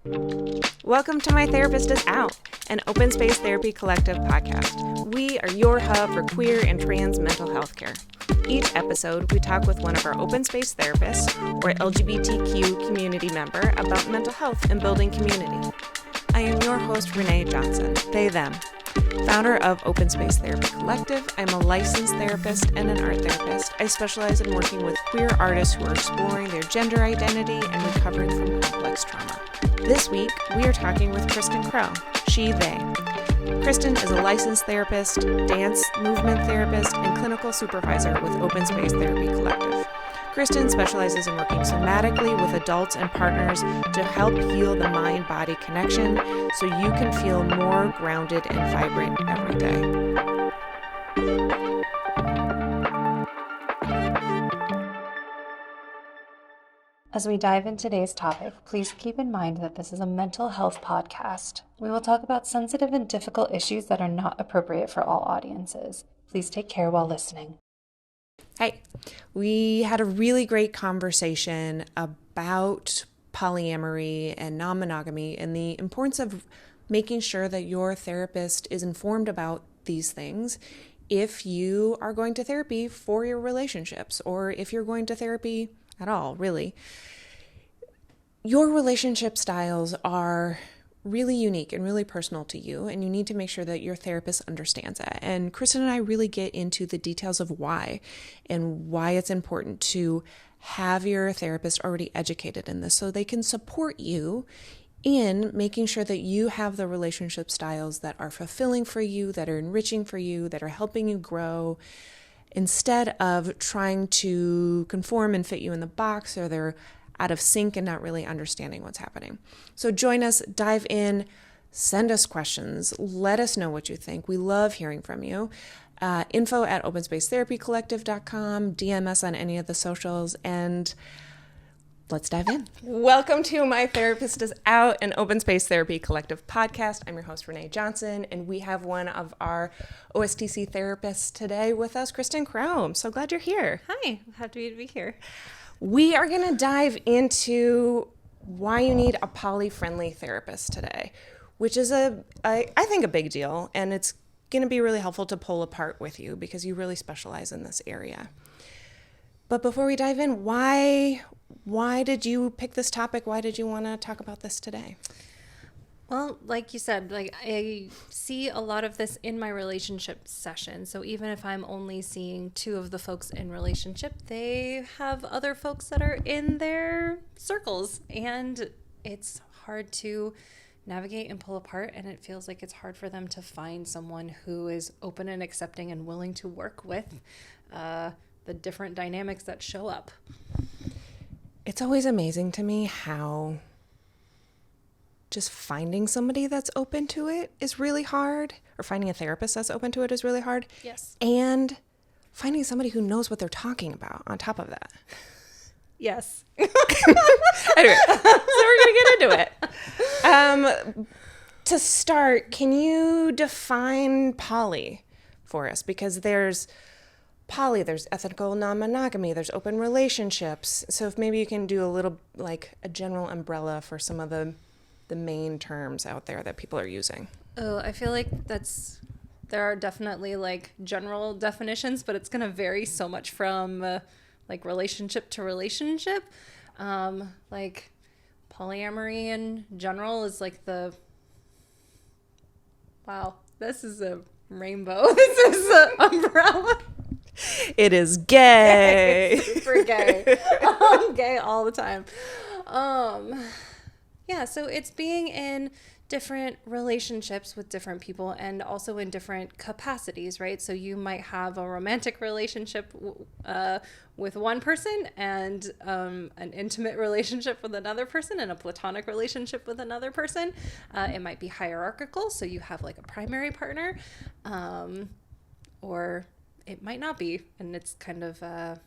Welcome to My Therapist is Out, an open space therapy collective podcast. We are your hub for queer and trans mental health care. Each episode, we talk with one of our open space therapists or LGBTQ community member about mental health and building community. I am your host, Renae Johnson, they, them. Founder of Open Space Therapy Collective, I'm a licensed therapist and an art therapist. I specialize in working with queer artists who are exploring their gender identity and recovering from complex trauma. This week, we are talking with Kristen Crowe, she, they. Kristen is a licensed therapist, dance movement therapist, and clinical supervisor with Open Space Therapy Collective. Kristen specializes in working somatically with adults and partners to help heal the mind-body connection so you can feel more grounded and vibrant every day. As we dive into today's topic, please keep in mind that this is a mental health podcast. We will talk about sensitive and difficult issues that are not appropriate for all audiences. Please take care while listening. Hey, we had a really great conversation about polyamory and non-monogamy and the importance of making sure that your therapist is informed about these things if you are going to therapy for your relationships or if you're going to therapy at all, really. Your relationship styles are really unique and really personal to you, and you need to make sure that your therapist understands that. And Kristen and I really get into the details of why and why it's important to have your therapist already educated in this so they can support you in making sure that you have the relationship styles that are fulfilling for you, that are enriching for you, that are helping you grow, instead of trying to conform and fit you in the box, or they're out of sync and not really understanding what's happening. So join us, dive in, send us questions, let us know what you think. We love hearing from you. info@openspacetherapycollective.com, DM us on any of the socials, and let's dive in. Welcome to My Therapist is Out, an Open Space Therapy Collective podcast. I'm your host, Renae Johnson, and we have one of our OSTC therapists today with us, Kristen Crowe. I'm so glad you're here. Hi, happy to be here. We are going to dive into why you need a poly-friendly therapist today, which is I think a big deal, and it's going to be really helpful to pull apart with you because you really specialize in this area. But before we dive in, why did you pick this topic? Why did you want to talk about this today? Well, like you said, I see a lot of this in my relationship session. So even if I'm only seeing two of the folks in relationship, they have other folks that are in their circles, and it's hard to navigate and pull apart, and it feels like it's hard for them to find someone who is open and accepting and willing to work with the different dynamics that show up. It's always amazing to me how just finding somebody that's open to it is really hard, or finding a therapist that's open to it is really hard. Yes. And finding somebody who knows what they're talking about on top of that. Yes. Anyway, so we're going to get into it. To start, can you define poly for us? Because there's poly, there's ethical non-monogamy, there's open relationships. So if maybe you can do a little, like a general umbrella for some of the main terms out there that people are using. Oh, I feel like there are definitely like general definitions, but it's going to vary so much from like relationship to relationship. Like polyamory in general is like wow, this is a rainbow. This is an umbrella. It is gay. Super gay. I'm gay all the time. Yeah, so it's being in different relationships with different people and also in different capacities, right? So you might have a romantic relationship with one person and an intimate relationship with another person and a platonic relationship with another person. It might be hierarchical, so you have like a primary partner, or it might not be, and it's kind of I've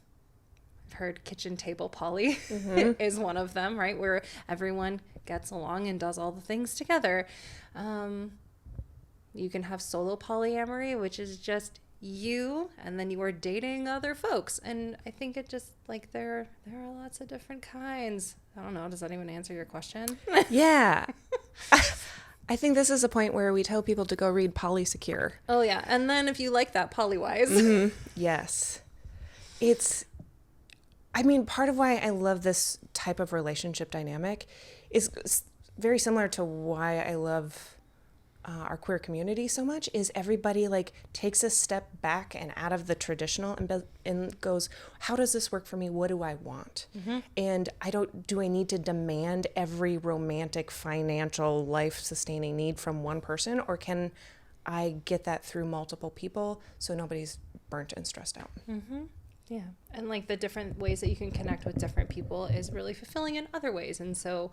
heard kitchen table poly is one of them, right? Where everyone gets along and does all the things together. You can have solo polyamory, which is just you, and then you are dating other folks. And I think it just like there are lots of different kinds. I don't know. Does that even answer your question? Yeah. I think this is a point where we tell people to go read Polysecure. Oh, yeah. And then if you like that, Polywise. Yes. Part of why I love this type of relationship dynamic is very similar to why I love our queer community so much, is everybody like takes a step back and out of the traditional and goes, how does this work for me? What do I want? And do I need to demand every romantic, financial, life-sustaining need from one person, or can I get that through multiple people so nobody's burnt and stressed out? Yeah. And like the different ways that you can connect with different people is really fulfilling in other ways. And so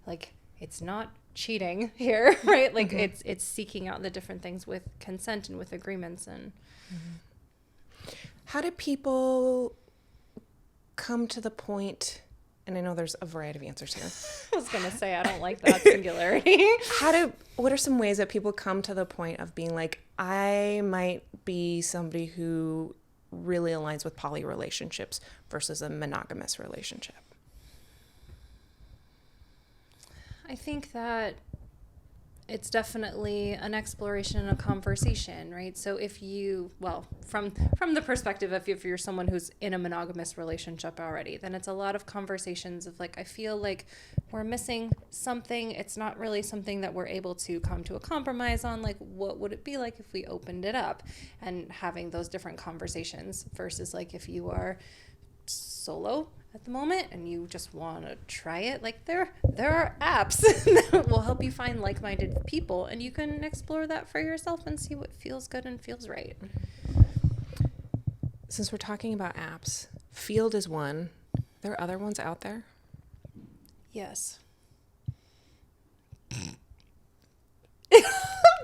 like it's not cheating here, right? Like it's seeking out the different things with consent and with agreements. And how do people come to the point, and I know there's a variety of answers here. I was going to say, I don't like that singularity. What are some ways that people come to the point of being like, I might be somebody who really aligns with poly relationships versus a monogamous relationship? I think that it's definitely an exploration and a conversation, right? So if you, from the perspective of if you're someone who's in a monogamous relationship already, then it's a lot of conversations of like, I feel like we're missing something. It's not really something that we're able to come to a compromise on. Like, what would it be like if we opened it up, and having those different conversations versus like if you are solo at the moment and you just want to try it, like there are apps that will help you find like-minded people, and you can explore that for yourself and see what feels good and feels right. Since we're talking about apps, Field is one. There are other ones out there? Yes.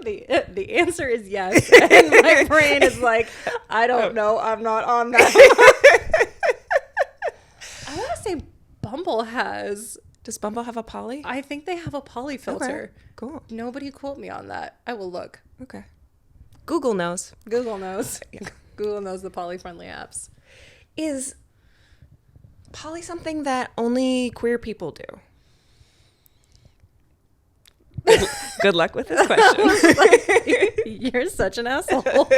The answer is yes, and my brain is like, I don't know, I'm not on that. I want to say Bumble has. Does Bumble have a poly? I think they have a poly filter. Okay, cool. Nobody quote me on that. I will look. Okay. Google knows. Google knows. Yeah. Google knows the poly-friendly apps. Is poly something that only queer people do? Good luck with this question. You're such an asshole.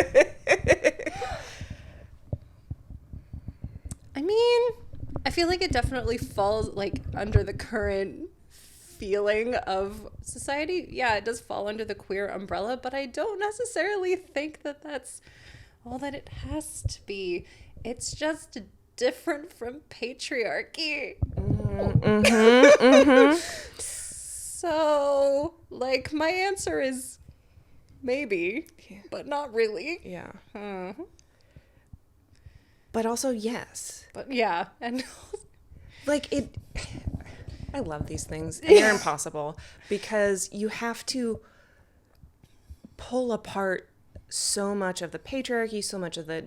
I mean, I feel like it definitely falls like under the current feeling of society. Yeah, it does fall under the queer umbrella, but I don't necessarily think that that's all that it has to be. It's just different from patriarchy. So, like, my answer is maybe, but not really. Yeah. But also yes. But yeah, and like it, I love these things, and they're impossible because you have to pull apart so much of the patriarchy, so much of the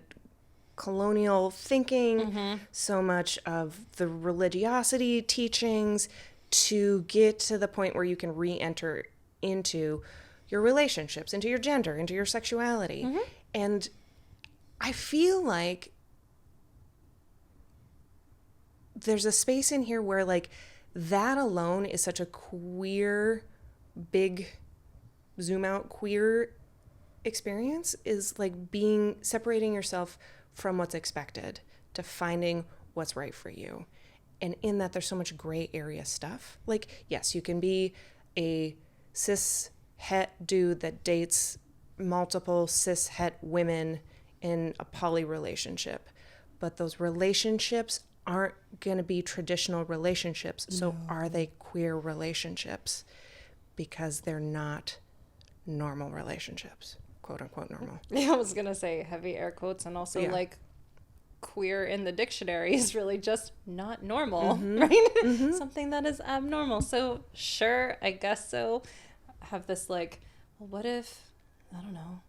colonial thinking, so much of the religiosity teachings to get to the point where you can re-enter into your relationships, into your gender, into your sexuality. And I feel like there's a space in here where like that alone is such a queer, big zoom out queer experience, is like separating yourself from what's expected to finding what's right for you. And in that there's so much gray area stuff. Like, yes, you can be a cis het dude that dates multiple cis het women in a poly relationship, but those relationships aren't going to be traditional relationships. So no. Are they queer relationships? Because they're not normal relationships, quote unquote normal. Yeah, I was going to say heavy air quotes, and also like queer in the dictionary is really just not normal, right? Something that is abnormal. So sure, I guess so. I have this like, well, what if, I don't know.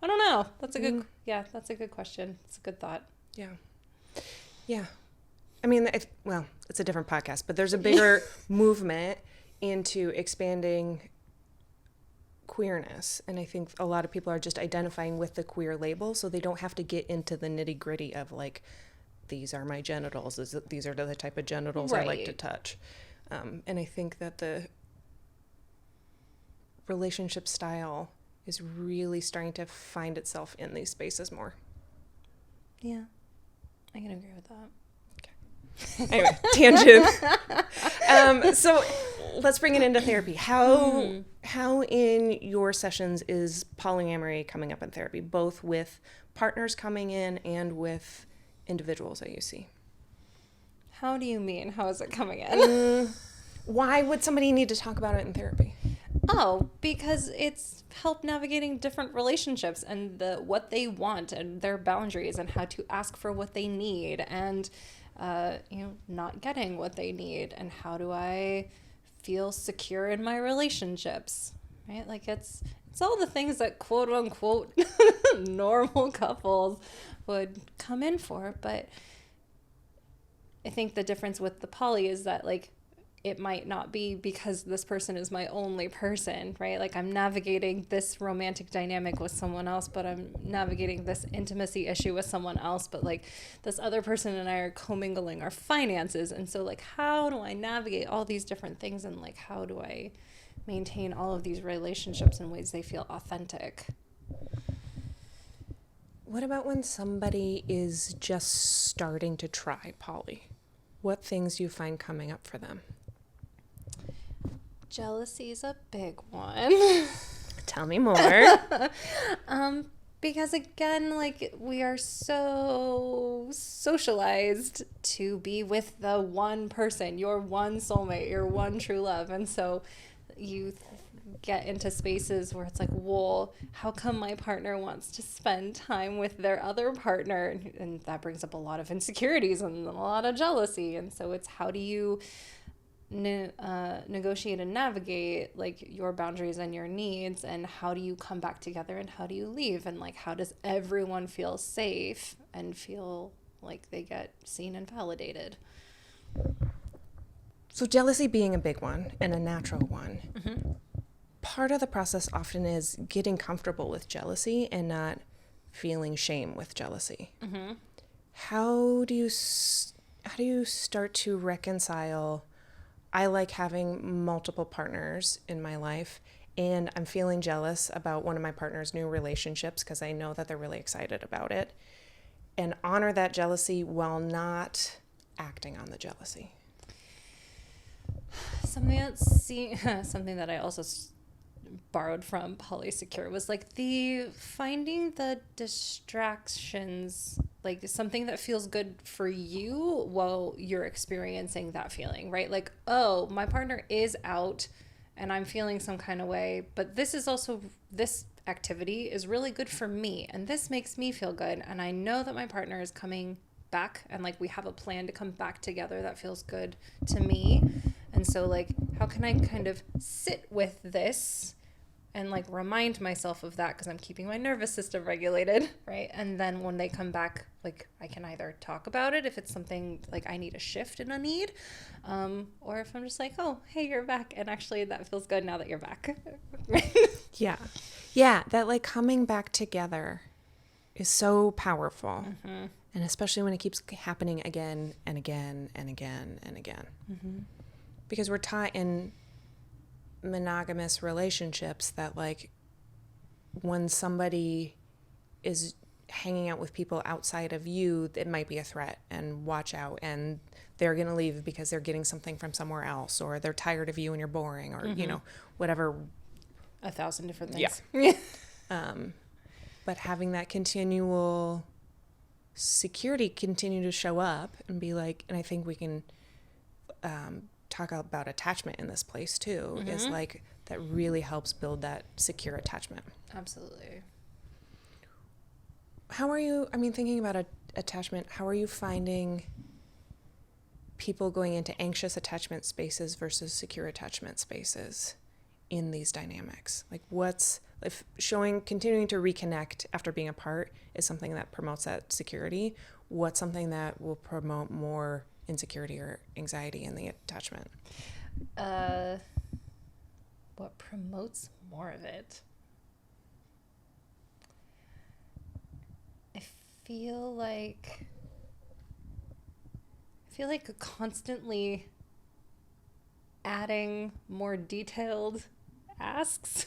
I don't know. That's a good, that's a good question. It's a good thought. Yeah. I mean, it's a different podcast, but there's a bigger movement into expanding queerness. And I think a lot of people are just identifying with the queer label, so they don't have to get into the nitty gritty of like, these are my genitals, these are the type of genitals I like to touch. And I think that the relationship style is really starting to find itself in these spaces more. Yeah, I can agree with that. Anyway, tangent. So let's bring it into therapy. How in your sessions is polyamory coming up in therapy, both with partners coming in and with individuals that you see? How do you mean? How is it coming in? Why would somebody need to talk about it in therapy? Oh, because it's help navigating different relationships and what they want and their boundaries and how to ask for what they need and not getting what they need, and how do I feel secure in my relationships, right? Like it's all the things that quote unquote normal couples would come in for. But I think the difference with the poly is that like it might not be because this person is my only person, right? Like I'm navigating this romantic dynamic with someone else, but I'm navigating this intimacy issue with someone else, but like this other person and I are commingling our finances. And so like, how do I navigate all these different things? And like, how do I maintain all of these relationships in ways they feel authentic? What about when somebody is just starting to try poly? What things do you find coming up for them? Jealousy is a big one. Tell me more. Because again, like we are so socialized to be with the one person, your one soulmate, your one true love. And so you get into spaces where it's like, well, how come my partner wants to spend time with their other partner? And that brings up a lot of insecurities and a lot of jealousy. And so it's how do you negotiate and navigate like your boundaries and your needs, and how do you come back together and how do you leave, and like how does everyone feel safe and feel like they get seen and validated? So jealousy being a big one and a natural one. Mm-hmm. Part of the process often is getting comfortable with jealousy and not feeling shame with jealousy. Mm-hmm. How do you start to reconcile, I like having multiple partners in my life, and I'm feeling jealous about one of my partner's new relationships because I know that they're really excited about it, and honor that jealousy while not acting on the jealousy? Something that I also borrowed from Polysecure was like the finding the distractions, like something that feels good for you while you're experiencing that feeling, right? Like, oh, my partner is out and I'm feeling some kind of way, but this activity is really good for me and this makes me feel good, and I know that my partner is coming back and like we have a plan to come back together that feels good to me. And so like, how can I kind of sit with this and like remind myself of that, because I'm keeping my nervous system regulated, right? And then when they come back, like I can either talk about it if it's something like I need a shift in a need, or if I'm just like, oh, hey, you're back, and actually that feels good now that you're back. Yeah, that like coming back together is so powerful. Mm-hmm. And especially when it keeps happening again and again and again and again. Mm-hmm. Because we're taught in monogamous relationships that like when somebody is hanging out with people outside of you, it might be a threat, and watch out, and they're going to leave because they're getting something from somewhere else, or they're tired of you and you're boring, or mm-hmm. Whatever, 1,000 different things. Yeah. But having that continual security continue to show up and be like, and I think we can talk about attachment in this place too, mm-hmm. is like that really helps build that secure attachment. Absolutely. How are you, thinking about attachment, how are you finding people going into anxious attachment spaces versus secure attachment spaces in these dynamics? Like if continuing to reconnect after being apart is something that promotes that security, what's something that will promote more insecurity or anxiety in the attachment? What promotes more of it? I feel like constantly adding more detailed asks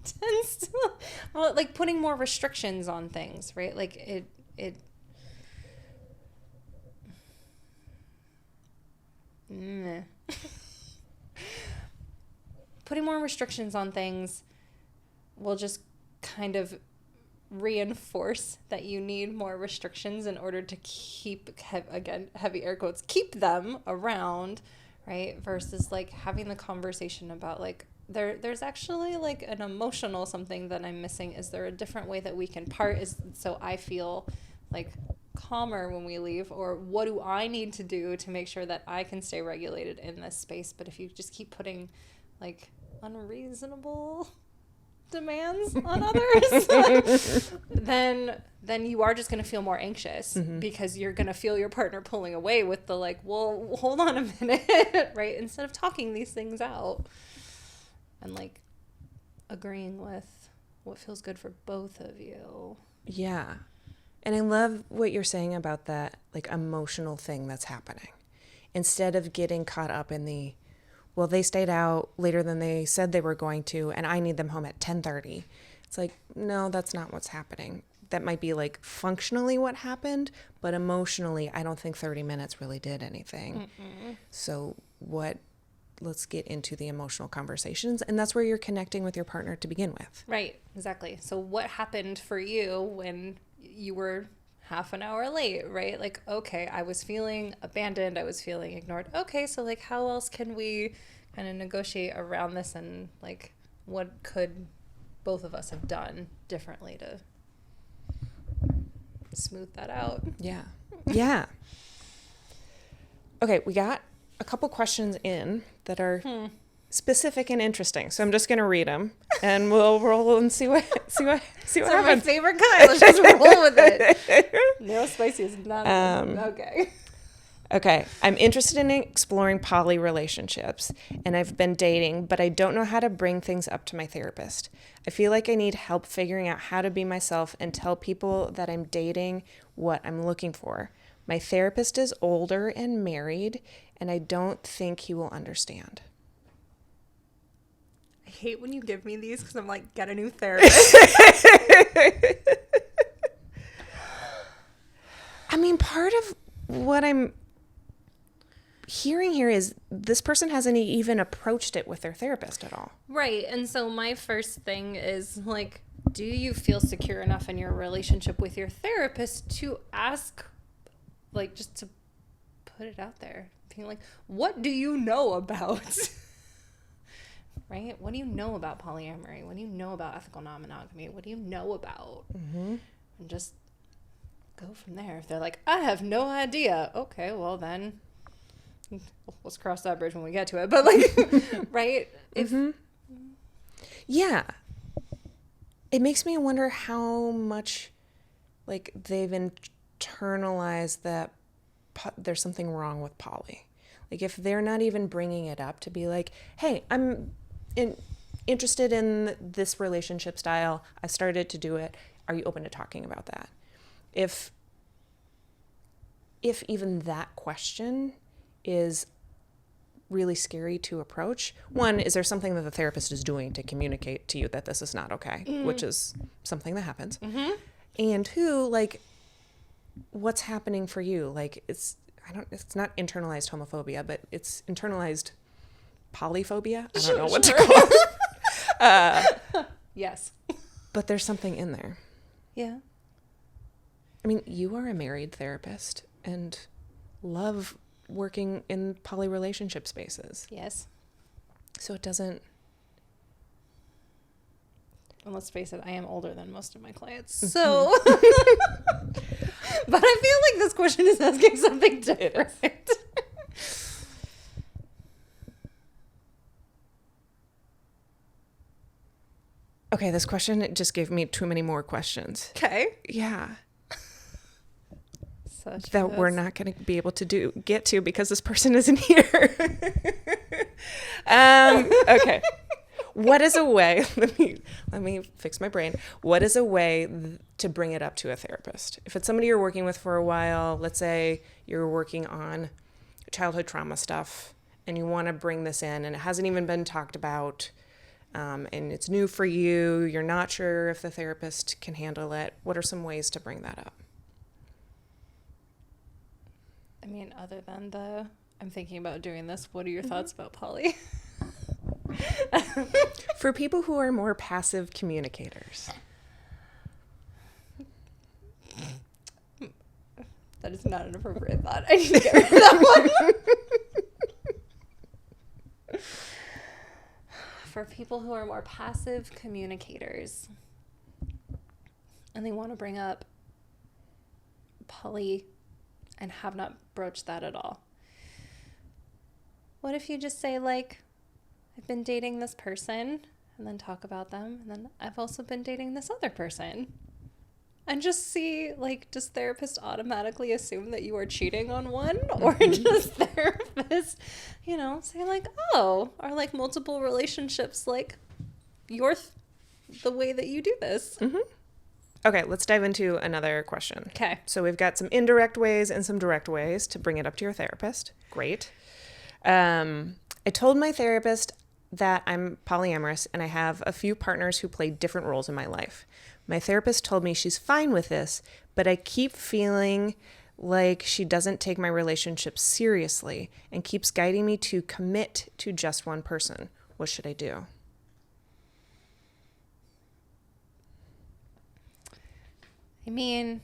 tends to, well, like putting more restrictions on things, right? Like it putting more restrictions on things will just kind of reinforce that you need more restrictions in order to keep, again, heavy air quotes, keep them around, right? Versus like having the conversation about like, there's actually like an emotional something that I'm missing. Is there a different way that we can part? Is so I feel like calmer when we leave, or what do I need to do to make sure that I can stay regulated in this space? But if you just keep putting like unreasonable demands on others, then you are just going to feel more anxious, because you're going to feel your partner pulling away with the like, well, hold on a minute, right? Instead of talking these things out and like agreeing with what feels good for both of you. Yeah. And I love what you're saying about that like emotional thing that's happening. Instead of getting caught up in the, well, they stayed out later than they said they were going to, and I need them home at 10:30. It's like, no, that's not what's happening. That might be like functionally what happened, but emotionally, I don't think 30 minutes really did anything. So let's get into the emotional conversations. And that's where you're connecting with your partner to begin with. Right, exactly. So what happened for you when you were half an hour late, right? Like, okay, I was feeling abandoned. I was feeling ignored. Okay, so like how else can we kind of negotiate around this, and like what could both of us have done differently to smooth that out? Yeah. Yeah. Okay, we got a couple questions in that are specific and interesting. So I'm just going to read them and we'll roll and see what happens. My favorite kind. Let's just roll with it. No spicy is not okay. Okay. I'm interested in exploring poly relationships, and I've been dating, but I don't know how to bring things up to my therapist. I feel like I need help figuring out how to be myself and tell people that I'm dating what I'm looking for. My therapist is older and married, and I don't think he will understand. I hate when you give me these because I'm like, get a new therapist. I mean, part of what I'm hearing here is this person hasn't even approached it with their therapist at all. Right. And so my first thing is like, do you feel secure enough in your relationship with your therapist to ask, like, just to put it out there? Being like, what do you know about? Right? What do you know about polyamory? What do you know about ethical non-monogamy? What do you know about? And just go from there. If they're like, I have no idea. Okay, well then, let's cross that bridge when we get to it. But like, right? Yeah. It makes me wonder how much like they've internalized that there's something wrong with poly. Like if they're not even bringing it up to be like, hey, I'm interested in this relationship style. I've started to do it. Are you open to talking about that? If even that question is really scary to approach, one, is there something that the therapist is doing to communicate to you that this is not okay, which is something that happens. And two, like, what's happening for you? Like, it's not internalized homophobia, but it's internalized polyphobia. I don't know what to call it. Yes. But there's something in there. Yeah. I mean, you are a married therapist and love working in poly relationship spaces. Yes. So it doesn't... And let's face it, I am older than most of my clients. So... But I feel like this question is asking something different. Okay, this question, it just gave me too many more questions. Okay. Yeah. That we're not going to be able to get to because this person isn't here. Okay. What is a way, let me fix my brain. What is a way to bring it up to a therapist? If it's somebody you're working with for a while, let's say you're working on childhood trauma stuff and you want to bring this in and it hasn't even been talked about, and it's new for you, you're not sure if the therapist can handle it, what are some ways to bring that up? I mean, other than I'm thinking about doing this, what are your thoughts about poly? For people who are more passive communicators. That is not an appropriate thought. I need to get rid of that one. For people who are more passive communicators and they want to bring up poly and have not broached that at all, what if you just say, like, I've been dating this person, and then talk about them, and then I've also been dating this other person, and just see, like, does therapist automatically assume that you are cheating on one, or does therapist, say, like, oh, are, like, multiple relationships, like, the way that you do this? Mm-hmm. Okay, let's dive into another question. Okay. So we've got some indirect ways and some direct ways to bring it up to your therapist. Great. I told my therapist that I'm polyamorous and I have a few partners who play different roles in my life. My therapist told me she's fine with this, but I keep feeling like she doesn't take my relationship seriously and keeps guiding me to commit to just one person. What should I do? I mean,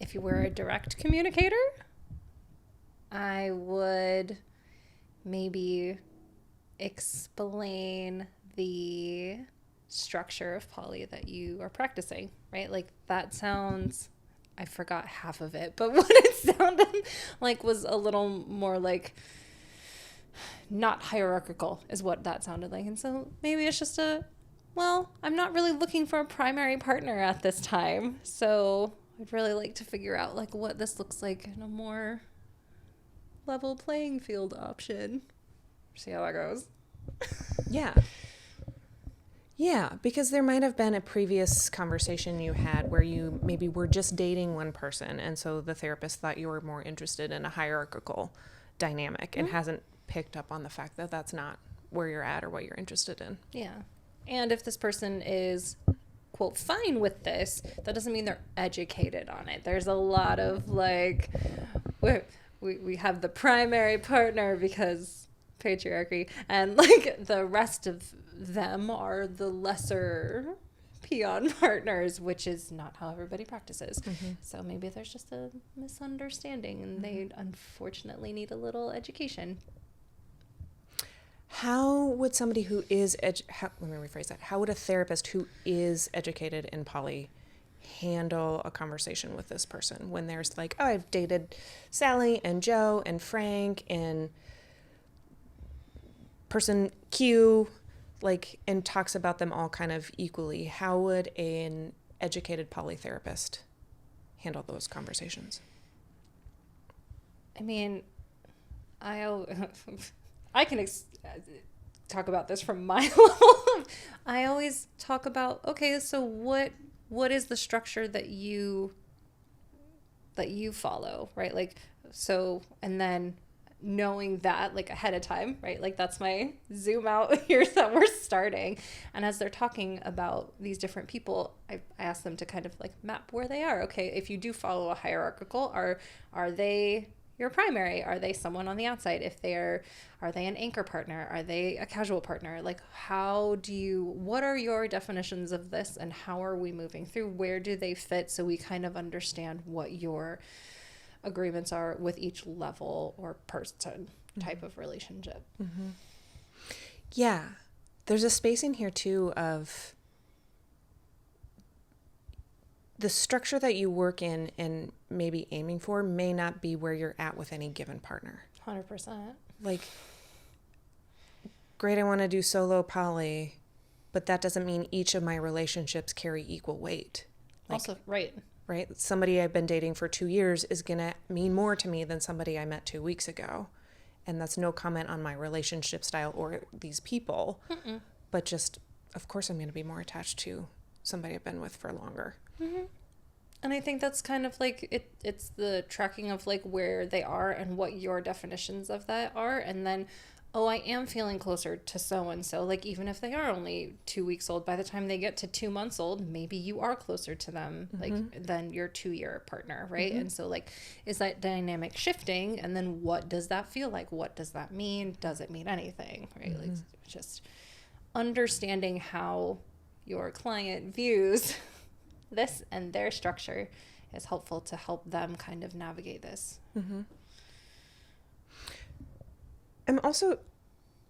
if you were a direct communicator, I would maybe explain the structure of poly that you are practicing, right? Like, that sounds, I forgot half of it, but what it sounded like was a little more like not hierarchical is what that sounded like. And so maybe it's just I'm not really looking for a primary partner at this time. So I'd really like to figure out, like, what this looks like in a more level playing field option. See how that goes. Yeah, because there might have been a previous conversation you had where you maybe were just dating one person, and so the therapist thought you were more interested in a hierarchical dynamic and hasn't picked up on the fact that that's not where you're at or what you're interested in. Yeah. And if this person is, quote, fine with this, that doesn't mean they're educated on it. There's a lot of, like, we have the primary partner because patriarchy, and, like, the rest of them are the lesser peon partners, which is not how everybody practices. Mm-hmm. So maybe there's just a misunderstanding, and they unfortunately need a little education. How would somebody who is, let me rephrase that. How would a therapist who is educated in poly handle a conversation with this person when there's like, oh, I've dated Sally and Joe and Frank and person Q, like, and talks about them all kind of equally? How would an educated poly therapist handle those conversations? I mean, I can talk about this from my level. I always talk about, okay, so what is the structure that you follow, right? Like, so, and then knowing that, like, ahead of time, right? Like, that's my zoom out here that we're starting. And as they're talking about these different people, I ask them to kind of, like, map where they are. Okay, if you do follow a hierarchical, are they your primary? Are they someone on the outside? If are they an anchor partner? Are they a casual partner? Like, what are your definitions of this, and how are we moving through? Where do they fit, so we kind of understand what your agreements are with each level or person type of relationship. Mm-hmm. Yeah. There's a space in here too of the structure that you work in and maybe aiming for may not be where you're at with any given partner. 100%. Like, great, I want to do solo poly, but that doesn't mean each of my relationships carry equal weight. Like, also, right. Somebody I've been dating for 2 years is going to mean more to me than somebody I met 2 weeks ago. And that's no comment on my relationship style or these people, but just, of course, I'm going to be more attached to somebody I've been with for longer. Mm-hmm. And I think that's kind of like it's the tracking of like where they are and what your definitions of that are. And then, I am feeling closer to so-and-so. Like, even if they are only 2 weeks old, by the time they get to 2 months old, maybe you are closer to them, like, than your 2-year partner, right? And so, like, is that dynamic shifting? And then what does that feel like? What does that mean? Does it mean anything, right? Like, just understanding how your client views this and their structure is helpful to help them kind of navigate this.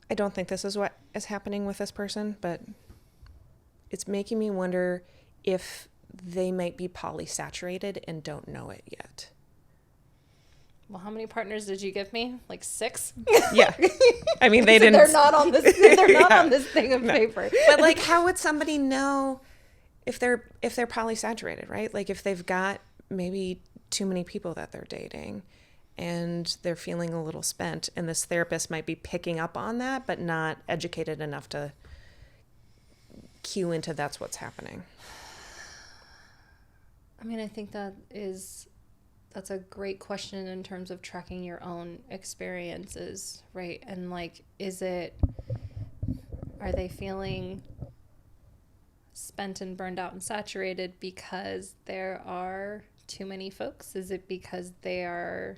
I don't think this is what is happening with this person, but it's making me wonder if they might be polysaturated and don't know it yet. Well, how many partners did you give me? Like 6? Yeah. I mean, they didn't. They're not on this. They're not on this thing of paper. But like, how would somebody know if they're polysaturated, right? Like, if they've got maybe too many people that they're dating, and they're feeling a little spent, and this therapist might be picking up on that, but not educated enough to cue into that's what's happening. I mean, I think that's a great question in terms of tracking your own experiences, right? And like, are they feeling spent and burned out and saturated because there are too many folks? Is it because they are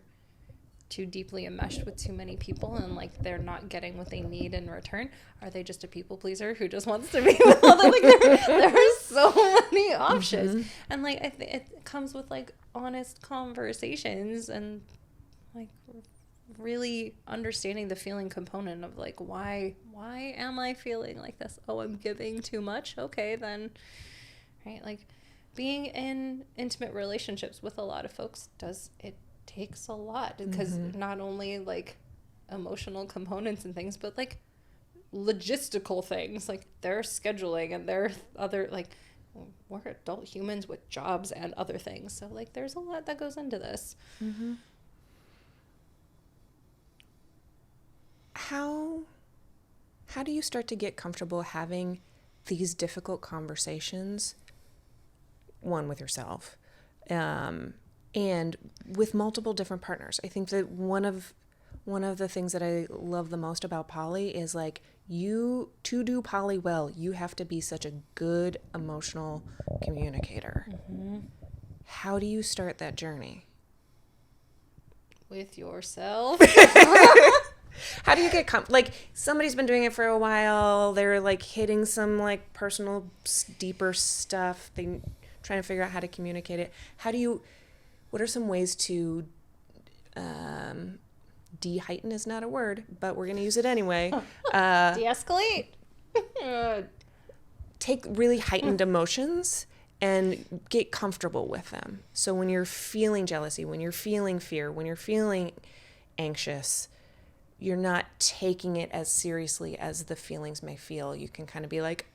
too deeply enmeshed with too many people and like they're not getting what they need in return? Are they just a people pleaser who just wants to be with all the, like, there are so many options. And like it comes with like honest conversations and like really understanding the feeling component of like why am I feeling like this? I'm giving too much. Okay, then, right? Like, being in intimate relationships with a lot of folks takes a lot, because not only like emotional components and things, but like logistical things, like their scheduling and their other, like, we're adult humans with jobs and other things, so like there's a lot that goes into this. How do you start to get comfortable having these difficult conversations, one with yourself, and with multiple different partners? I think that one of the things that I love the most about poly is like, to do poly well, you have to be such a good emotional communicator. How do you start that journey? With yourself. How do you get like, somebody's been doing it for a while, they're like hitting some like personal deeper stuff, they trying to figure out how to communicate it. What are some ways to de-heighten is not a word, but we're going to use it anyway. De-escalate. Take really heightened emotions and get comfortable with them. So when you're feeling jealousy, when you're feeling fear, when you're feeling anxious, you're not taking it as seriously as the feelings may feel. You can kind of be like,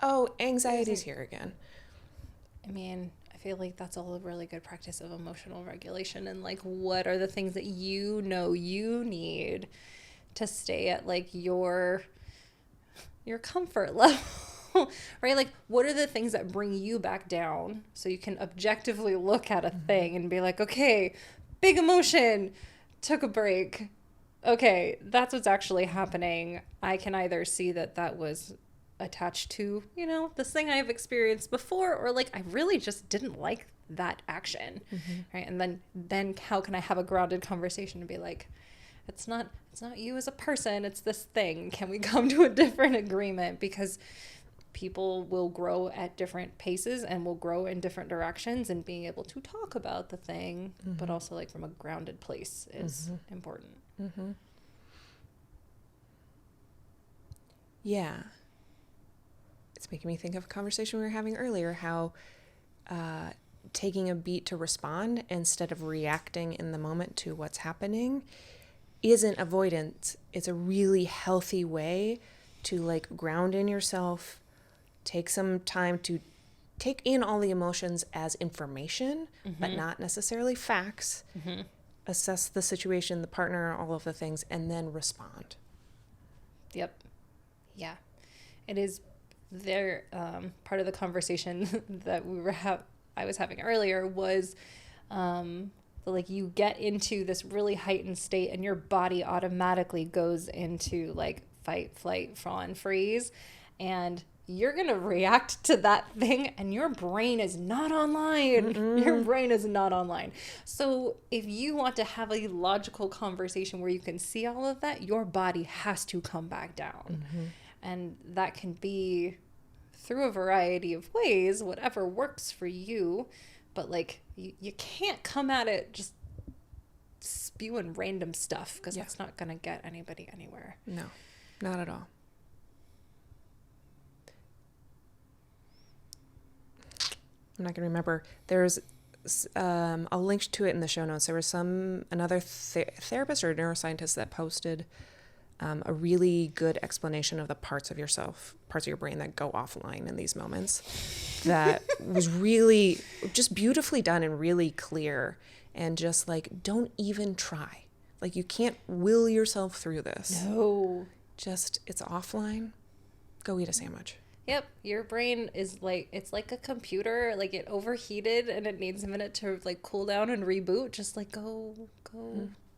anxiety's here again. I mean, I feel like that's all a really good practice of emotional regulation, and like, what are the things that you know you need to stay at like your comfort level, right? Like, what are the things that bring you back down so you can objectively look at a thing and be like, okay, big emotion, took a break. Okay, that's what's actually happening. I can either see that was attached to, this thing I've experienced before, or like, I really just didn't like that action, right? And then how can I have a grounded conversation and be like, it's not you as a person, it's this thing. Can we come to a different agreement? Because people will grow at different paces and will grow in different directions, and being able to talk about the thing, but also like from a grounded place is important. Yeah. It's making me think of a conversation we were having earlier, how taking a beat to respond instead of reacting in the moment to what's happening isn't avoidance. It's a really healthy way to like ground in yourself, take some time to take in all the emotions as information, but not necessarily facts, assess the situation, the partner, all of the things, and then respond. Yep. Yeah. It is there. Part of the conversation that I was having earlier was, like you get into this really heightened state and your body automatically goes into like fight, flight, fawn, freeze, and you're going to react to that thing and your brain is not online. Your brain is not online. So if you want to have a logical conversation where you can see all of that, your body has to come back down. And that can be through a variety of ways, whatever works for you. But like you can't come at it just spewing random stuff because that's not going to get anybody anywhere. No, not at all. I'm not going to remember. There's, I'll link to it in the show notes. There was another therapist or neuroscientist that posted a really good explanation of the parts of your brain that go offline in these moments. That was really just beautifully done and really clear. And just like, don't even try. Like, you can't will yourself through this. No. Just, it's offline. Go eat a sandwich. Yep, your brain is like, it's like a computer, like it overheated and it needs a minute to like cool down and reboot. Just like go,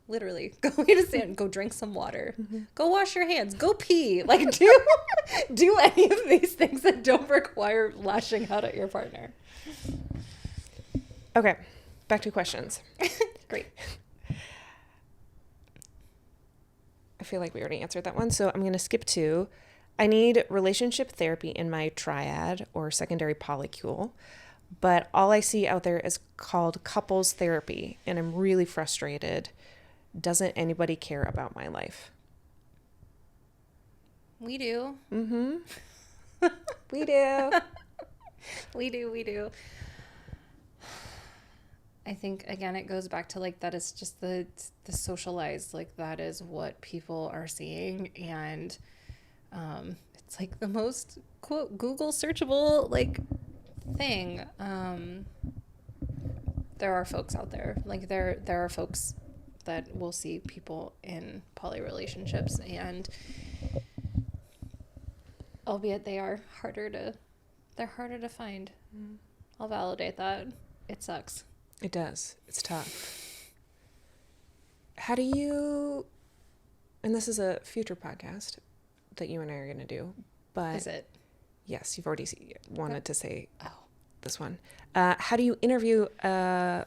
literally, go eat a sandwich, go drink some water, go wash your hands, go pee. Like do any of these things that don't require lashing out at your partner. Okay, back to questions. Great. I feel like we already answered that one, so I'm going to skip to, I need relationship therapy in my triad or secondary polycule, but all I see out there is called couples therapy, and I'm really frustrated. Doesn't anybody care about my life? We do. We do. We do. I think, again, it goes back to like, that is just the socialized, like that is what people are seeing. And it's like the most quote Google searchable like thing. There are folks out there, like there are folks that will see people in poly relationships, and albeit they're harder to find. I'll validate that. It sucks. It does. It's tough. How do you, and this is a future podcast that you and I are going to do, but Is it? Yes, you've already wanted to say this one. How do you interview a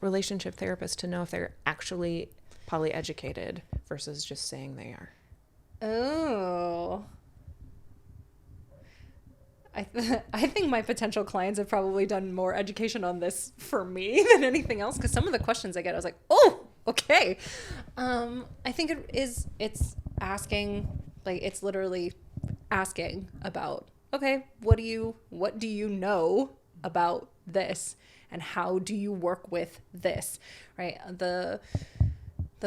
relationship therapist to know if they're actually polyeducated versus just saying they are? Oh. I think my potential clients have probably done more education on this for me than anything else, because some of the questions I get, I was like, oh, okay. I think it's asking, like, it's literally asking about, okay, what do you know about this, and how do you work with this, right? The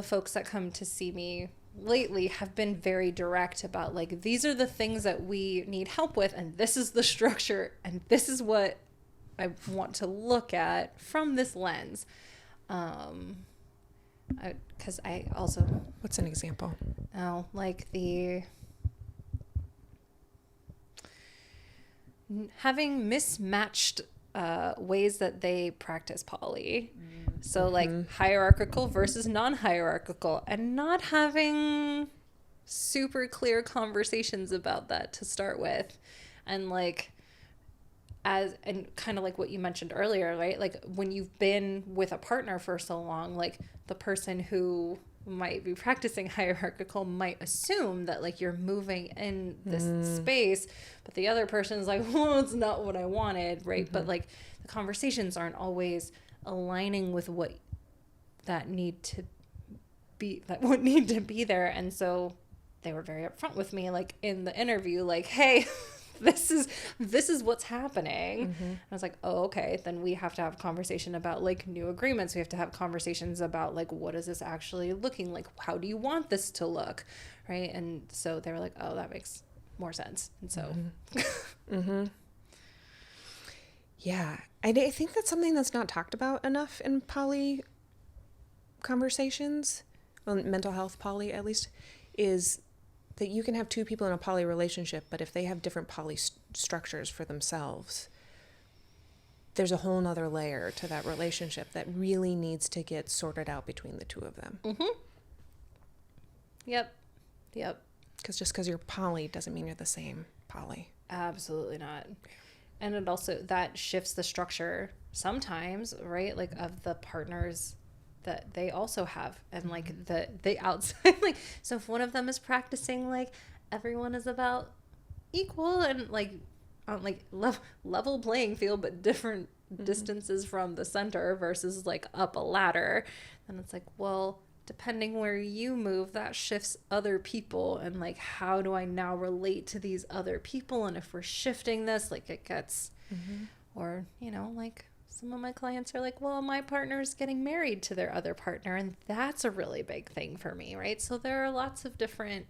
folks that come to see me lately have been very direct about, like, these are the things that we need help with, and this is the structure, and this is what I want to look at from this lens. Because I also... What's an example? Oh, like the... having mismatched ways that they practice poly. So like hierarchical versus non-hierarchical, and not having super clear conversations about that to start with. And like, and kind of like what you mentioned earlier, right? Like when you've been with a partner for so long, like the person who might be practicing hierarchical might assume that like you're moving in this space, but the other person's like, well, it's not what I wanted, right? But like the conversations aren't always aligning with what that would need to be there. And so they were very upfront with me, like in the interview, like, hey, this is what's happening. I was like, oh, okay, then we have to have a conversation about like new agreements. We have to have conversations about like, what is this actually looking like? How do you want this to look? Right. And so they were like, oh, that makes more sense. And so yeah, I think that's something that's not talked about enough in poly conversations, well, mental health poly at least, is that you can have two people in a poly relationship, but if they have different poly structures for themselves, there's a whole nother layer to that relationship that really needs to get sorted out between the two of them. Mm-hmm. Yep. Because just because you're poly doesn't mean you're the same poly. Absolutely not. And it also, that shifts the structure sometimes, right? Like of the partners that they also have, and like the outside, like, so if one of them is practicing like everyone is about equal and like on like level playing field, but different distances from the center versus like up a ladder, then it's like, well, depending where you move, that shifts other people, and like, how do I now relate to these other people? And if we're shifting this, like it gets, or, you know, like some of my clients are like, well, my partner's getting married to their other partner, and that's a really big thing for me, right? So there are lots of different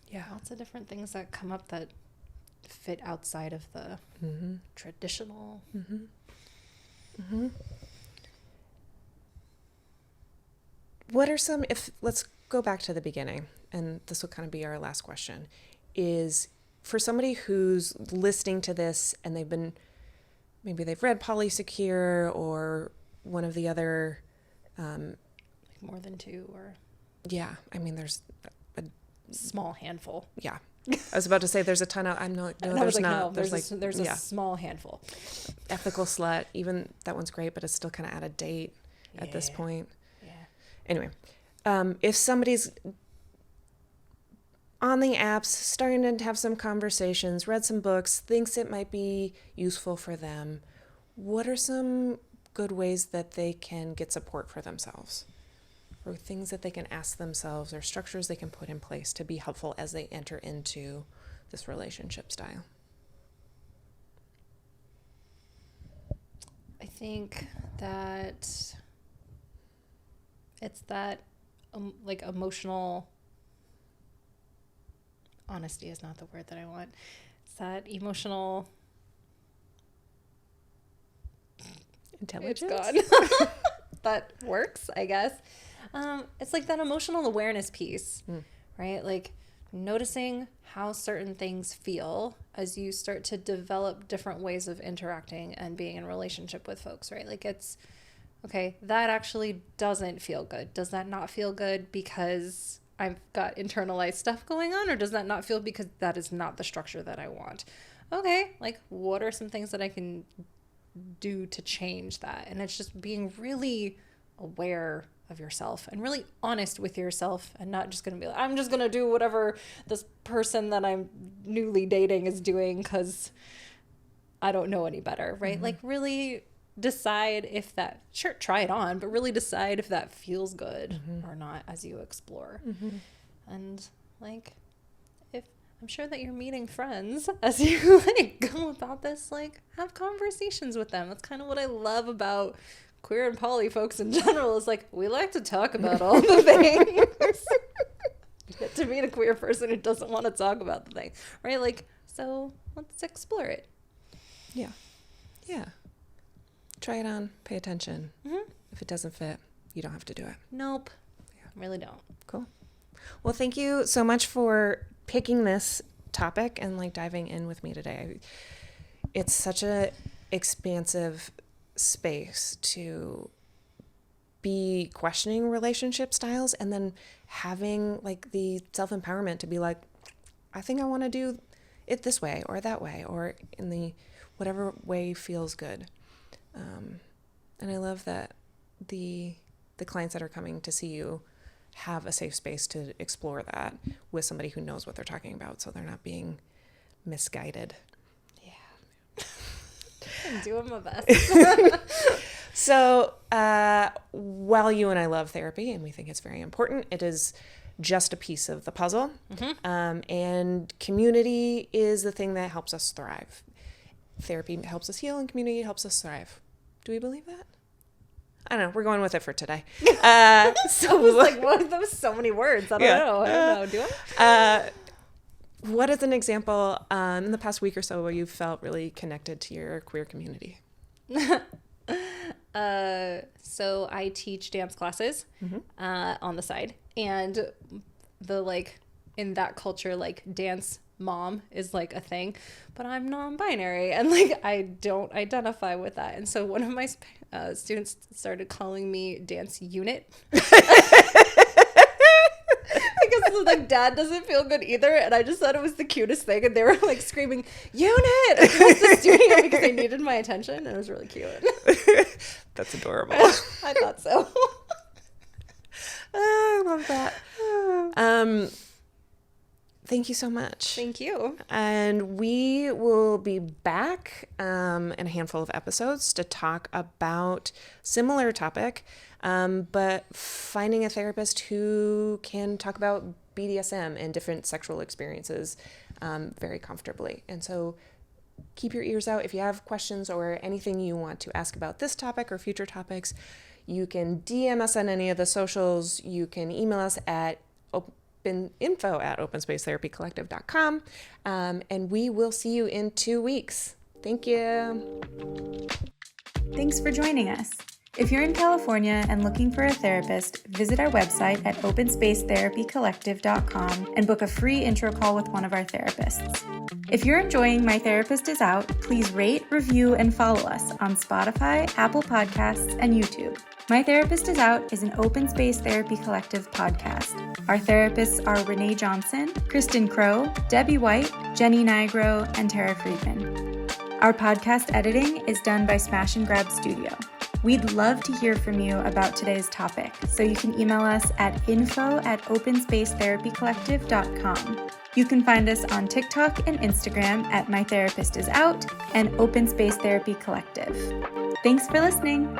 things that come up that fit outside of the traditional. What are some, let's go back to the beginning, and this will kind of be our last question, is for somebody who's listening to this and maybe they've read Polysecure or one of the other, like more than two, or yeah, I mean, there's a small handful. Yeah, I was about to say there's a ton of. I'm not. No, there's not. There's a small handful. Ethical Slut. Even that one's great, but it's still kind of out of date at this point. Yeah. Anyway, if somebody's on the apps, starting to have some conversations, read some books, thinks it might be useful for them, what are some good ways that they can get support for themselves? Or things that they can ask themselves, or structures they can put in place to be helpful as they enter into this relationship style? I think that it's that like emotional honesty is not the word that I want. It's that emotional intelligence. It's gone. That works, I guess. It's like that emotional awareness piece, right? Like noticing how certain things feel as you start to develop different ways of interacting and being in relationship with folks, right? Like it's, okay, that actually doesn't feel good. Does that not feel good because I've got internalized stuff going on, or does that not feel because that is not the structure that I want? Okay, like what are some things that I can do to change that? And it's just being really aware of yourself and really honest with yourself, and not just going to be like, I'm just going to do whatever this person that I'm newly dating is doing because I don't know any better, right? Like really decide if that, sure, try it on, but really decide if that feels good or not as you explore. And like, if I'm sure that you're meeting friends as you like go about this, like have conversations with them. That's kind of what I love about queer and poly folks in general, is like, we like to talk about all the things. You get to meet a queer person who doesn't want to talk about the thing, right? Like, so let's explore it. Yeah. Try it on, pay attention. If it doesn't fit, you don't have to do it. Nope. Really don't. Cool. Well, thank you so much for picking this topic and like diving in with me today. It's such a expansive space to be questioning relationship styles, and then having like the self-empowerment to be like, I think I want to do it this way or that way, or in the whatever way feels good. And I love that the clients that are coming to see you have a safe space to explore that with somebody who knows what they're talking about, so they're not being misguided. Yeah. I'm doing my best. So while you and I love therapy and we think it's very important, it is just a piece of the puzzle. And community is the thing that helps us thrive. Therapy helps us heal and community helps us thrive. Do we believe that? I don't know. We're going with it for today. So I was like, what? That was so many words. I don't know. Do I? What is an example in the past week or so where you felt really connected to your queer community? So I teach dance classes on the side, and in that culture, dance mom is a thing, but I'm non-binary and I don't identify with that. And so one of my students started calling me dance unit. Because dad doesn't feel good either, and I just thought it was the cutest thing, and they were screaming unit across the studio because they needed my attention, and it was really cute. That's adorable. I thought so. I love that. Thank you so much. Thank you. And we will be back in a handful of episodes to talk about similar topic, but finding a therapist who can talk about BDSM and different sexual experiences very comfortably. And so keep your ears out. If you have questions or anything you want to ask about this topic or future topics, you can DM us on any of the socials. You can email us at info@openspacetherapycollective.com, and we will see you in 2 weeks. Thank you. Thanks for joining us. If you're in California and looking for a therapist, visit our website at openspacetherapycollective.com and book a free intro call with one of our therapists. If you're enjoying My Therapist Is Out, please rate, review, and follow us on Spotify, Apple Podcasts, and YouTube. My Therapist Is Out is an Open Space Therapy Collective podcast. Our therapists are Renae Johnson, Kristen Crowe, Debbie White, Jenny Nigro, and Tara Friedman. Our podcast editing is done by Smash and Grab Studio. We'd love to hear from you about today's topic, so you can email us at info@openspacetherapycollective.com. You can find us on TikTok and Instagram at My Therapist Is Out and Open Space Therapy Collective. Thanks for listening.